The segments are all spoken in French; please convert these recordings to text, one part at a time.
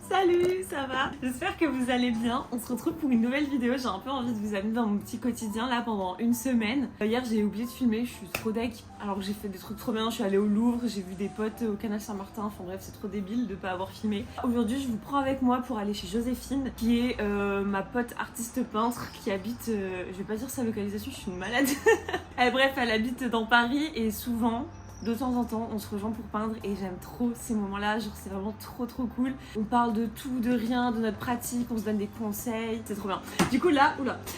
Salut, ça va? J'espère que vous allez bien. On se retrouve pour une nouvelle vidéo. J'ai un peu envie de vous amener dans mon petit quotidien là pendant une semaine. Hier j'ai oublié de filmer, je suis trop deg. Alors que j'ai fait des trucs trop bien, je suis allée au Louvre, j'ai vu des potes au canal Saint-Martin. Enfin bref, c'est trop débile de pas avoir filmé. Aujourd'hui je vous prends avec moi pour aller chez Joséphine, qui est ma pote artiste peintre qui habite, je vais pas dire sa localisation, je suis une malade. Bref, elle habite dans Paris et souvent, de temps en temps, on se rejoint pour peindre et j'aime trop ces moments-là, genre c'est vraiment trop cool. On parle de tout, de rien, de notre pratique, on se donne des conseils, c'est trop bien. Du coup là,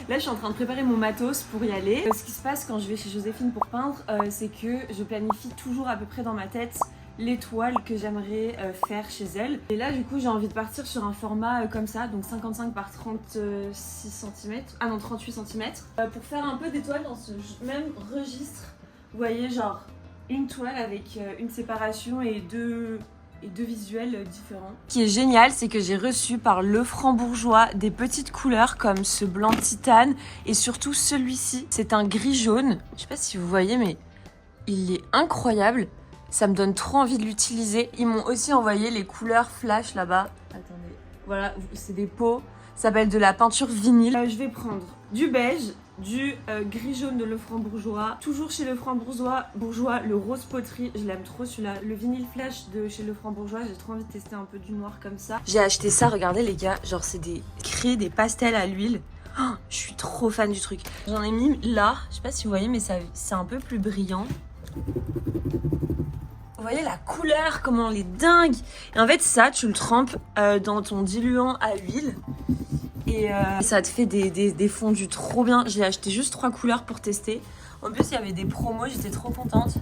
là je suis en train de préparer mon matos pour y aller. Ce qui se passe quand je vais chez Joséphine pour peindre, c'est que je planifie toujours à peu près dans ma tête les toiles que j'aimerais faire chez elle. Et là du coup j'ai envie de partir sur un format comme ça, donc 55 par 36 cm, ah non 38 cm, pour faire un peu des toiles dans ce même registre. Vous voyez, genre une toile avec une séparation et deux visuels différents. Ce qui est génial, c'est que j'ai reçu par Le Franc-Bourgeois des petites couleurs comme ce blanc titane et surtout celui-ci. C'est un gris jaune. Je sais pas si vous voyez, mais il est incroyable. Ça me donne trop envie de l'utiliser. Ils m'ont aussi envoyé les couleurs flash là-bas. Attendez, voilà, c'est des pots. Ça s'appelle de la peinture vinyle. Je vais prendre du beige, du gris jaune de Le Franc-Bourgeois. Toujours chez Le Franc-Bourgeois, le rose poterie, je l'aime trop celui-là. Le vinyle flash de chez Le Franc-Bourgeois, j'ai trop envie de tester un peu du noir comme ça. J'ai acheté ça, regardez les gars, genre c'est des crayons, des pastels à l'huile. Oh, je suis trop fan du truc. J'en ai mis là, je sais pas si vous voyez, mais c'est un peu plus brillant. Vous voyez la couleur, comment elle est dingue. Et en fait ça, tu le trempes dans ton diluant à huile. Et ça te fait des fondus trop bien. J'ai acheté juste 3 couleurs pour tester. En plus, il y avait des promos, j'étais trop contente.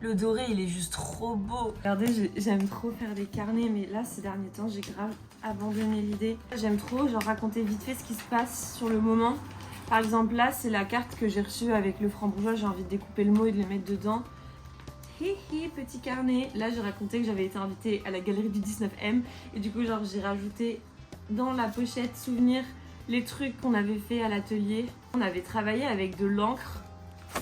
Le doré, il est juste trop beau. Regardez, j'aime trop faire des carnets, mais là, ces derniers temps, j'ai grave abandonné l'idée. J'aime trop genre raconter vite fait ce qui se passe sur le moment. Par exemple, là, c'est la carte que j'ai reçue avec Le Franc-Bourgeois. J'ai envie de découper le mot et de le mettre dedans. Hihi, petit carnet. Là, j'ai raconté que j'avais été invitée à la galerie du 19e. Et du coup, genre, j'ai rajouté dans la pochette souvenir les trucs qu'on avait fait à l'atelier. On avait travaillé avec de l'encre,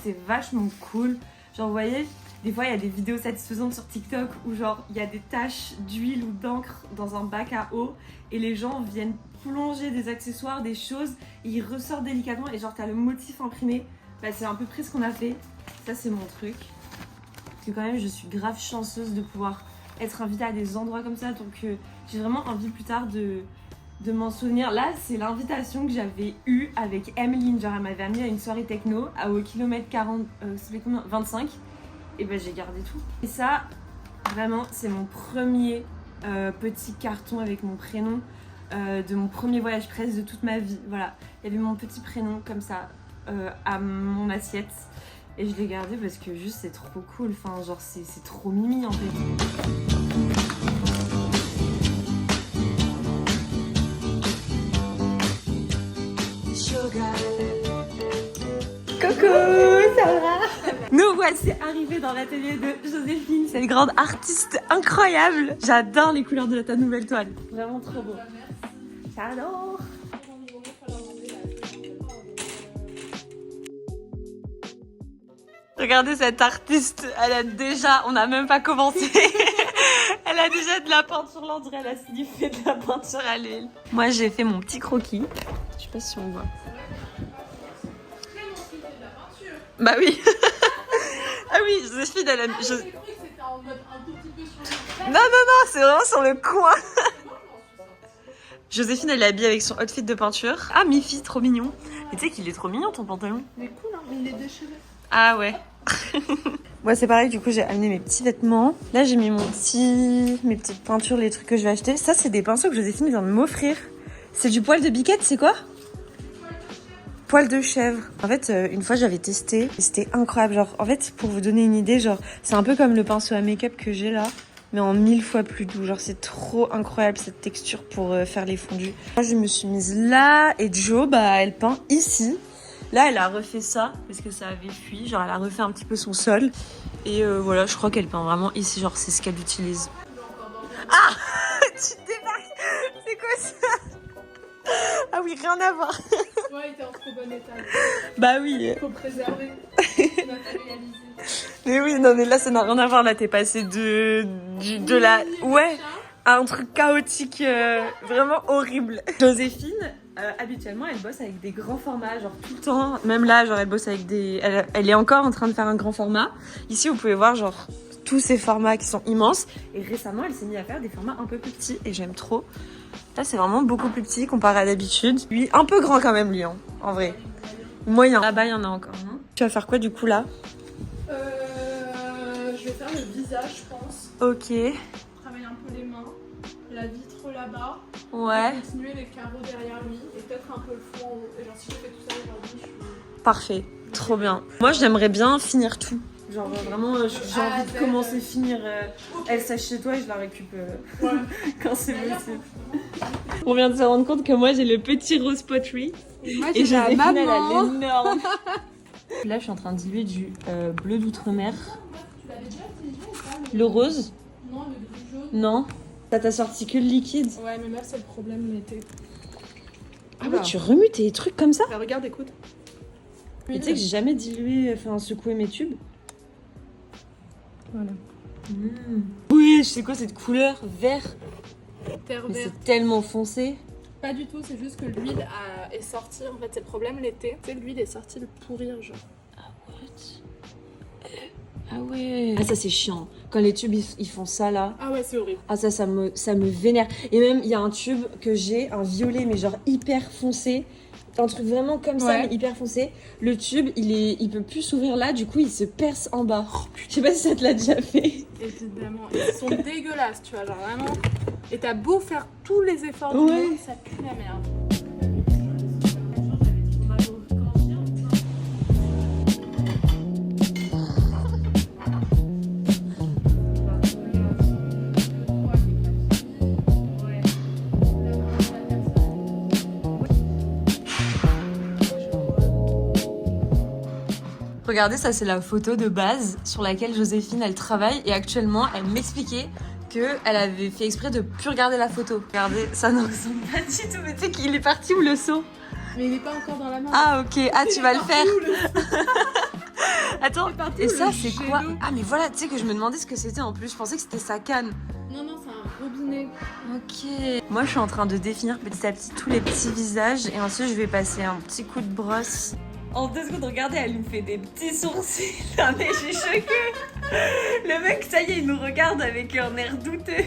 c'est vachement cool. Genre vous voyez, des fois il y a des vidéos satisfaisantes sur TikTok où genre il y a des taches d'huile ou d'encre dans un bac à eau et les gens viennent plonger des accessoires, des choses et ils ressortent délicatement et genre t'as le motif imprimé. Bah c'est à peu près ce qu'on a fait, ça c'est mon truc. Parce que quand même je suis grave chanceuse de pouvoir être invitée à des endroits comme ça, donc j'ai vraiment envie plus tard de m'en souvenir. Là, c'est l'invitation que j'avais eue avec Emeline. Genre, elle m'avait amenée à une soirée techno au kilomètre 40, 25. Et ben, j'ai gardé tout. Et ça, vraiment, c'est mon premier petit carton avec mon prénom de mon premier voyage presse de toute ma vie. Voilà, il y avait mon petit prénom comme ça à mon assiette. Et je l'ai gardé parce que juste, c'est trop cool. Enfin, genre, c'est trop mimi en fait. Coucou, ça va? Nous voici arrivés dans l'atelier de Joséphine, cette grande artiste incroyable. J'adore les couleurs de ta nouvelle toile, vraiment trop beau. J'adore. Regardez cette artiste, elle a déjà, on n'a même pas commencé. Elle a déjà de la peinture, l'André, elle a sniffé de la peinture à l'huile. Moi j'ai fait mon petit croquis, je sais pas si on voit. Bah oui. Ah oui, Joséphine, elle aime. Non, c'est vraiment sur le coin. Joséphine, elle est habillée avec son outfit de peinture. Ah, Miffy, trop mignon. Mais tu sais qu'il est trop mignon ton pantalon. Il est cool, hein, il est déchiré. Ah ouais. Moi, c'est pareil, du coup, j'ai amené mes petits vêtements. Là, j'ai mis mes petites peintures, les trucs que je vais acheter. Ça, c'est des pinceaux que Joséphine vient de m'offrir. C'est du poil de biquette, c'est quoi? Poil de chèvre. En fait, une fois j'avais testé et c'était incroyable. Genre, en fait, pour vous donner une idée, genre, c'est un peu comme le pinceau à make-up que j'ai là, mais en 1000 fois plus doux. Genre, c'est trop incroyable cette texture pour faire les fondus. Moi, je me suis mise là et Jo, bah, elle peint ici. Là, elle a refait ça parce que ça avait fui. Genre, elle a refait un petit peu son sol. Et voilà, je crois qu'elle peint vraiment ici. Genre, c'est ce qu'elle utilise. Ah tu te débarques. C'est quoi ça? Ah oui, rien à voir. Ouais, il était en trop bon état. Bah oui. Faut préserver. On a fait réaliser. Mais oui, non, mais là, ça n'a rien à voir. Là, t'es passé de la... Ouais, à un truc chaotique, vraiment horrible. Joséphine, habituellement, elle bosse avec des grands formats, genre tout le temps. Même là, genre, elle bosse avec des... Elle est encore en train de faire un grand format. Ici, vous pouvez voir, genre, tous ces formats qui sont immenses. Et récemment, elle s'est mise à faire des formats un peu plus petits. Et j'aime trop. Là, c'est vraiment beaucoup plus petit comparé à d'habitude. Lui, un peu grand quand même, lui, hein, en vrai. Moyen. Là-bas, il y en a encore. Hein. Tu vas faire quoi, du coup, là? Je vais faire le visage, je pense. Ok. Travailler un peu les mains. La vitre là-bas. Ouais. Continuer les carreaux derrière lui. Et peut-être un peu le fond en haut. Et genre, si je fais tout ça aujourd'hui, je suis... Parfait. Trop bien. Moi, j'aimerais bien finir tout. Genre, vraiment, j'ai envie de commencer, finir. Elle sèche chez toi et je la récupère quand c'est possible. On vient de se rendre compte que moi, j'ai le petit rose pottery. Moi, Et j'ai la Joséphine, elle a maman. l'énorme. Là, je suis en train de diluer du bleu d'outre-mer. Tu l'avais déjà utilisé ou pas Le rose? Non, le gris jaune. Non. Ça t'a sorti que le liquide? Ouais, mais meuf, c'est le problème l'été. Ah ouais, tu remues tes trucs comme ça? Bah, regarde, écoute. Mais tu sais que j'ai jamais dilué, enfin secoué mes tubes. Voilà. Oui, je sais quoi cette couleur? Vert. Terre Mais verte. c'est tellement foncé. Pas du tout, c'est juste que l'huile est sortie. En fait, c'est le problème l'été. Tu sais, l'huile est sortie de pourrir, genre. Ah ouais. Ah ça c'est chiant. Quand les tubes ils font ça là. Ah ouais, c'est horrible. Ah ça me vénère. Et même il y a un tube que j'ai, un violet mais genre hyper foncé. Un truc vraiment comme ça Ouais. mais hyper foncé. Le tube il peut plus s'ouvrir là, du coup il se perce en bas. Je sais pas si ça te l'a déjà fait. Évidemment. Et ils sont dégueulasses, tu vois, genre vraiment. Et t'as beau faire tous les efforts du Ouais. monde, ça pue la merde. Regardez, ça c'est la photo de base sur laquelle Joséphine elle travaille et actuellement elle m'expliquait qu'elle avait fait exprès de plus regarder la photo. Regardez, ça ne ressemble pas du tout, mais tu sais qu'il est parti où le seau? Mais il est pas encore dans la main. Ah ok, ah tu vas le faire. Attends, parti et où, ça le c'est jet quoi? d'eau? Ah mais voilà, tu sais que je me demandais ce que c'était en plus, je pensais que c'était sa canne. Non, non, c'est un robinet. Ok. Moi je suis en train de définir petit à petit tous les petits visages et ensuite je vais passer un petit coup de brosse. En 2 secondes, regardez, elle nous fait des petits sourcils. Ah mais je suis choquée. Le mec, ça y est, il nous regarde avec un air douteux.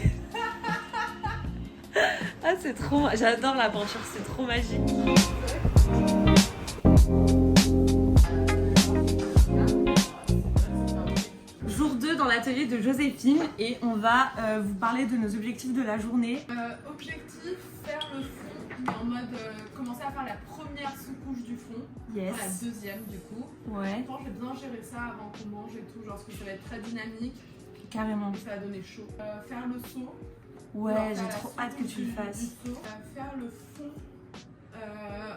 Ah c'est trop... J'adore la peinture, c'est trop magique. Jour 2 dans l'atelier de Joséphine et on va vous parler de nos objectifs de la journée. Objectif, faire le fond, mais en mode commencer à faire la première sous-couche du fond. Yes. La deuxième du coup. Ouais, Je pense que je vais bien gérer ça avant qu'on mange et tout, genre parce que ça va être très dynamique carrément. et ça va donner chaud. Faire le seau. Ouais, Genre j'ai faire la trop hâte que sous-couche tu le du fasses. seau. Faire le fond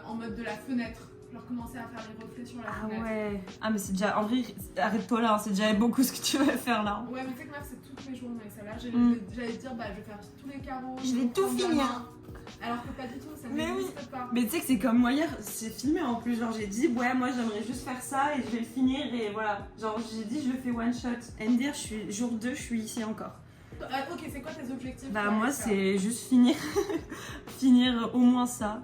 en mode de la fenêtre. Genre commencer à faire les reflets sur la Ah fenêtre. ouais. Ah mais c'est déjà... En vrai, arrête-toi là, c'est déjà beaucoup ce que tu vas faire là. Ouais, mais tu sais que là c'est toutes mes journées. Celle-là, j'allais dire, bah je vais faire tous les carreaux. Je vais tout prendre la finir. main. Alors que pas du tout, ça Mais oui. n'existe pas. Mais tu sais que c'est comme moi hier, c'est filmé en plus, genre j'ai dit ouais moi j'aimerais juste faire ça et je vais le finir et voilà. Genre j'ai dit je le fais one shot. Endir, je suis jour 2, je suis ici encore. Ok, c'est quoi tes objectifs? Bah pour moi aller faire c'est juste finir, finir au moins ça.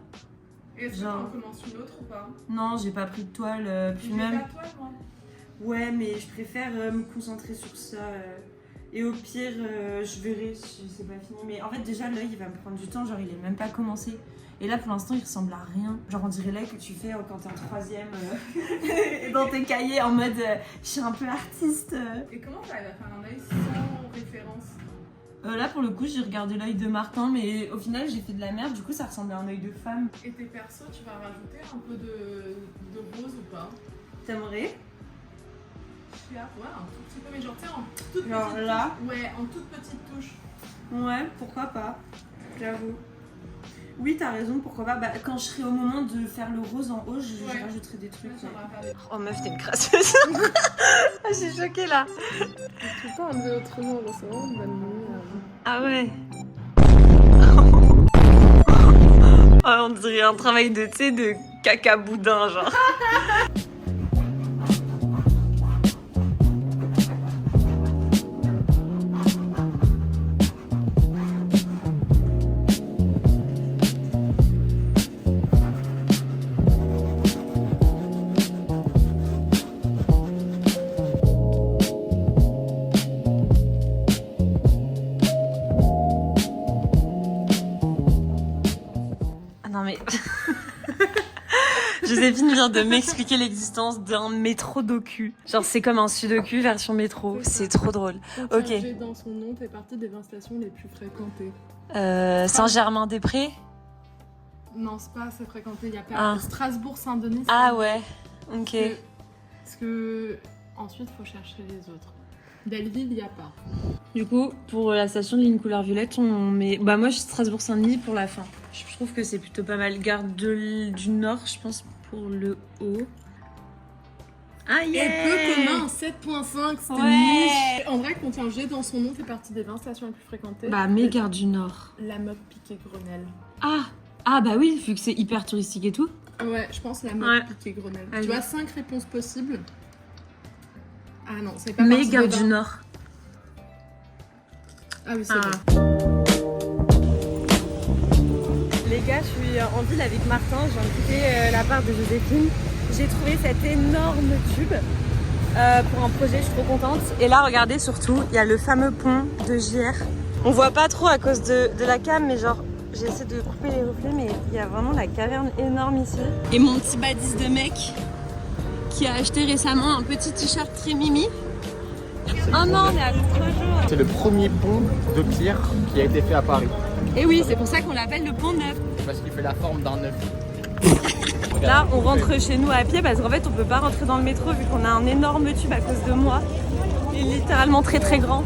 Et est-ce que genre- t'en commences une autre ou pas? Non j'ai pas pris de toile, puis J'ai même... pas toi, moi. Ouais mais je préfère me concentrer sur ça. Et au pire je verrai si c'est pas fini. Mais en fait déjà l'œil il va me prendre du temps, genre il est même pas commencé. Et là pour l'instant il ressemble à rien. Genre on dirait l'œil que tu fais quand t'es en 3ème dans tes cahiers en mode je suis un peu artiste. Et comment t'arrives à faire un œil sans référence? Là pour le coup j'ai regardé l'œil de Martin mais au final j'ai fait de la merde, du coup ça ressemble à un œil de femme. Et tes persos, tu vas rajouter un peu de rose ou pas? T'aimerais? Je sais pas, ouais, un tout petit peu, mais genre, tu sais, en toute Genre petite là? touche. Ouais, en toute petite touche. Ouais, pourquoi pas, j'avoue. Oui t'as raison, pourquoi pas. Bah, quand je serai au moment de faire le rose en haut, je Ouais. rajouterai des trucs. Ouais, ça va faire des... Oh meuf t'es une crasseuse. Ah, je suis choquée là. Tu peux pas enlever autrement, genre, c'est vraiment une bonne nuit. Ah ouais. Oh, on dirait un travail de, tu sais, de caca boudin genre. mais... Joséphine vient de m'expliquer l'existence d'un métro docu. Genre c'est comme un sudoku version métro. C'est trop drôle. Quand Ok. G dans son nom fait partie des 20 stations les plus fréquentées. Saint-Germain-des-Prés. Non, c'est pas assez fréquenté. Il y a pas Ah. Strasbourg-Saint-Denis. Ah ouais. Ok. Parce que ensuite faut chercher les autres. Belleville, il n'y a pas. Du coup, pour la station de ligne couleur violette, on met... Bah moi, je suis Strasbourg-Saint-Denis pour la fin. Je trouve que c'est plutôt pas mal. Gare du Nord, je pense, pour le haut. Ah yeah. Et peu commun, 7.5, c'était Ouais. niche. En vrai, contient G dans son nom fait partie des 20 stations les plus fréquentées. Bah, mais Gare du Nord. La Motte Piquet Grenelle. Ah bah oui, vu que c'est hyper touristique et tout. Ouais, je pense la Motte Ouais. Piquet Grenelle. Allez. Tu as 5 réponses possibles. Ah non, c'est pas Mais partie Gare des du 20. Nord. Ah oui, c'est Ah. bon. Les gars, je suis en ville avec Martin, j'ai invité la part de Joséphine. J'ai trouvé cet énorme tube pour un projet, je suis trop contente. Et là, regardez surtout, il y a le fameux pont de JR. On voit pas trop à cause de la cam, mais genre, j'essaie de couper les reflets, mais il y a vraiment la caverne énorme ici. Et mon petit badis de mec qui a acheté récemment un petit t-shirt très mimi. Oh non, on est à contre-jour. C'est le premier pont de pierre qui a été fait à Paris. Et oui, c'est pour ça qu'on l'appelle le pont neuf. Parce qu'il fait la forme d'un œuf. Là, on rentre chez nous à pied parce qu'en fait, on peut pas rentrer dans le métro vu qu'on a un énorme tube à cause de moi. Il est littéralement très très grand.